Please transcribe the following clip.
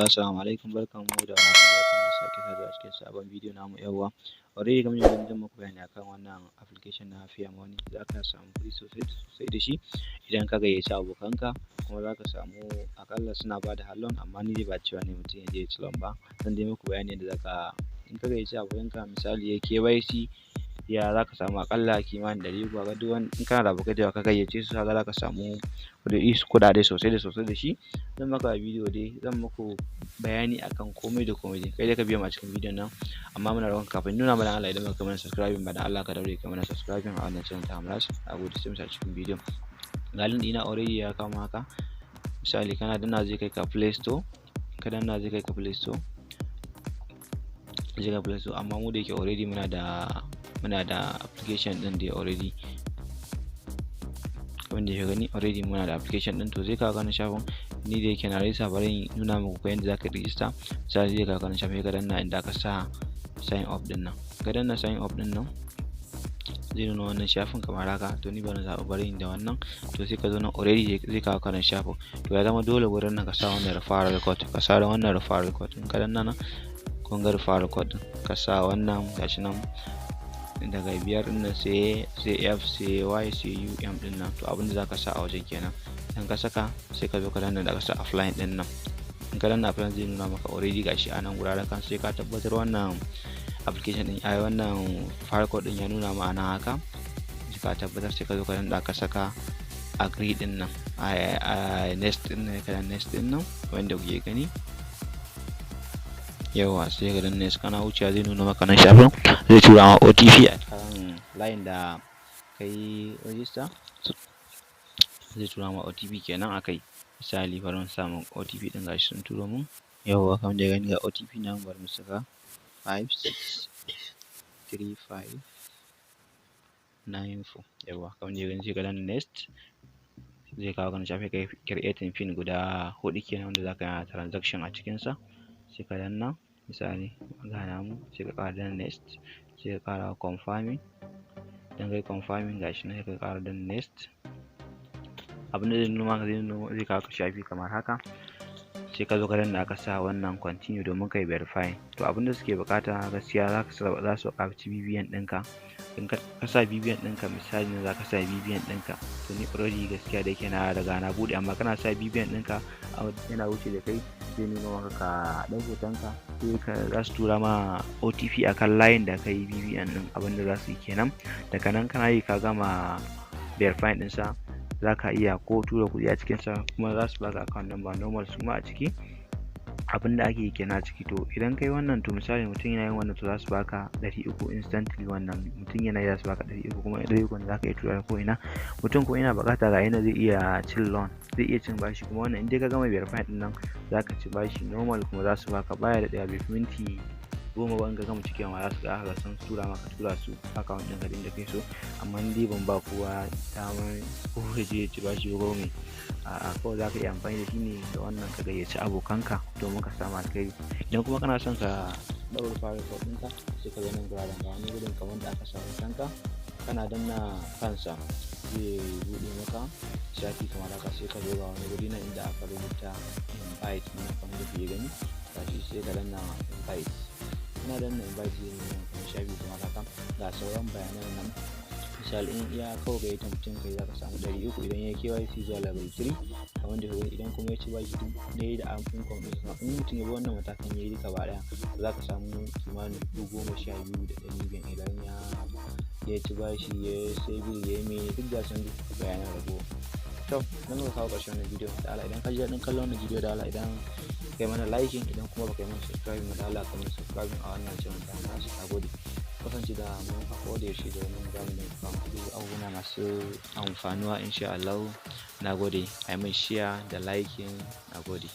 assalamu alaikum, barkanmu da barkanmu da sake saduwa a cikin sabon bidiyo namu. Yawwa, already kamar yadda zan muku bayani akan wannan application na Fairmoney. Za ka samu kuɗi sosai da shi idan ka gayyaci abokanka, kuma za ka samu aƙalla suna ba da loan, amma ni dai ba cewa ne mutum ya je ya ci loan ba. Zan dai muku bayani yadda za ka, in ka gayyaci abokanka misali ya KYC, ya za ka samu aƙalla kimanin 100. Kaga duk wani, in kana da abokai da yawa ka gayyace su, kaga za ka samu kuɗaɗe sosai da shi. Zan maka bidiyo dai, zan muku bayani akan komai da komai dai, kai dai ka biyo mu a cikin bidiyon nan. Amma muna roƙon kafin nuna mana Allah, idan baka mana subscribing ba, dan Allah ka daure ka mana subscribing a wannan channel ta HAMRAZ. Nagode, sai mu sa cikin bidiyon. Ga link ɗina already ya kama haka. Misali kana danna zai kai ka Play Store, ka danna zai kai ka Play Store, amma mu da yake already muna da application ɗin dai already. Wanda ya gani already muna da application ɗin, to zai kawo kana shafin. Ni da yake na rasa, bari nuna muku yadda zaka register. Misali zai kawo kana shafin, ka danna inda aka sa sign up ɗin nan, ka danna sign up ɗin nan zai nuna wannan shafin kamar haka. To ni bari zaɓa bari da wannan, to sai ka zo nan already zai kawo kana shafin. To ya zama dole wurin nan ka sa wannan referral code, ka sa wannan referral code. In ka danna nan kun ga referral code ɗin, ka sa wannan gashi nan daga 5 ɗin nan sai F sai Y sai UM ɗin nan. To abinda zaka sa a wajen kenan. Idan ka saka sai ka zo ka danna da ka sa offline ɗin nan. In ka danna offline zai nuna maka already gashi a nan guraren kan, sai ka tabbatar wannan application ɗin wannan farkon ɗin ya nuna ma ana haka. Sai ka tabbatar, sai ka zo ka danna ka saka agree ɗin nan a next ɗin nan, ka danna next ɗin nan wanda kuke gani. Yawa, sai ka danna next, kana wucewa zai nuna maka nan shafin, zai tura ma OTP a kan line da kai register. Zai tura ma OTP kenan akai. Misali bari mu samu OTP ɗin gashi sun turo mun. Yawa, kamar da gani ga OTP nan, bari mu saka 563594. Yawa, kamar da gani sai ka danna next, zai kawo kana shafi kai creating pin guda 4 kenan wanda zaka yi transaction a cikin sa. Sai ka danna misali ga namu, sai ka ƙara danna next, sai ka ƙara confirming. Idan kai confirming gashi nan, sai ka ƙara danna next. Abinda zai nuna maka, zai kawo ka shafi kamar haka. Sai ka zo ka danna aka sa wannan continue domin kai verify. To abinda suke buƙata gaskiya za su buƙaci BVN ɗinka. In ka sa BVN ɗinka, misali ne za ka sa BVN ɗinka. To ni already gaskiya da yake na riga na buɗe, amma kana sa BVN ɗinka yana wuce da kai, zai nuna maka ka ɗau hotonka, sai za su tura ma OTP akan line da kai BVN ɗin. Abinda za su yi kenan. Daga nan kana yi ka gama verify ɗinsa, za ka iya ko tura kuɗi a cikinsa, kuma za su baka account number normal su ma a ciki. Abinda ake yi kenan a ciki. To idan kai wannan, to misali mutum yana yin wannan, to za su baka 300 instantly. Wannan mutum yana yi za su baka 300, kuma 300 za ka iya tura ko ina. Mutum ko yana buƙata ga yana zai iya cin loan, zai iya cin bashi, kuma wannan in dai ka gama verify ɗin nan za ka ci bashi normal, kuma za su baka baya da ɗaya bai fi minti 10 ba. In ka gama cikewa ma za su ga sun tura maka, tura su account ɗin ka da kai so. Amma ni ban ba kowa damar ko ya je ya ci bashi ko me. A'a, kawai za ka iya amfani da shi ne da wannan, ka gayyaci abokanka domin ka samu alkhairi. Idan kuma kana son ka ɗaura referral code ɗinka, sai ka zo nan guraren ga wani gurin kamar da aka sa hotonka, kana danna kansa zai buɗe maka shafi kamar haka. Sai ka zo ga wani guri nan inda aka rubuta invite nan kamar da kuke gani gashi, sai ka danna invite. Ina danna invite zai nuna maka shafi kamar haka, ga sauran bayanan nan. Misali in iya kawai gayyata mutum kai, za ka samu 300 idan ya KYC zuwa level 3 kamar da kuke gani. Idan kuma ya ci bashi ɗaya da income ɗinsa, in mutum ya bi wannan matakan ya yi duka gaba ɗaya, za ka samu kimanin 12,500. Idan ya ci bashi, ya sai bil, ya yi mai duk gasan duk bayanan ragowa. To nan muka kawo ƙarshen wannan bidiyo. Da Allah idan ka ji daɗin kallon wannan bidiyo, da Allah idan kai mana liking, idan kuma baka yi mana subscribing, da Allah ka mana subscribing a wannan channel ta HAMRAZ. Nagode, kasance da mu a koda yaushe domin zamu kawo abubuwa masu amfanuwa insha Allah. Nagode, ai mai share da liking. Nagode.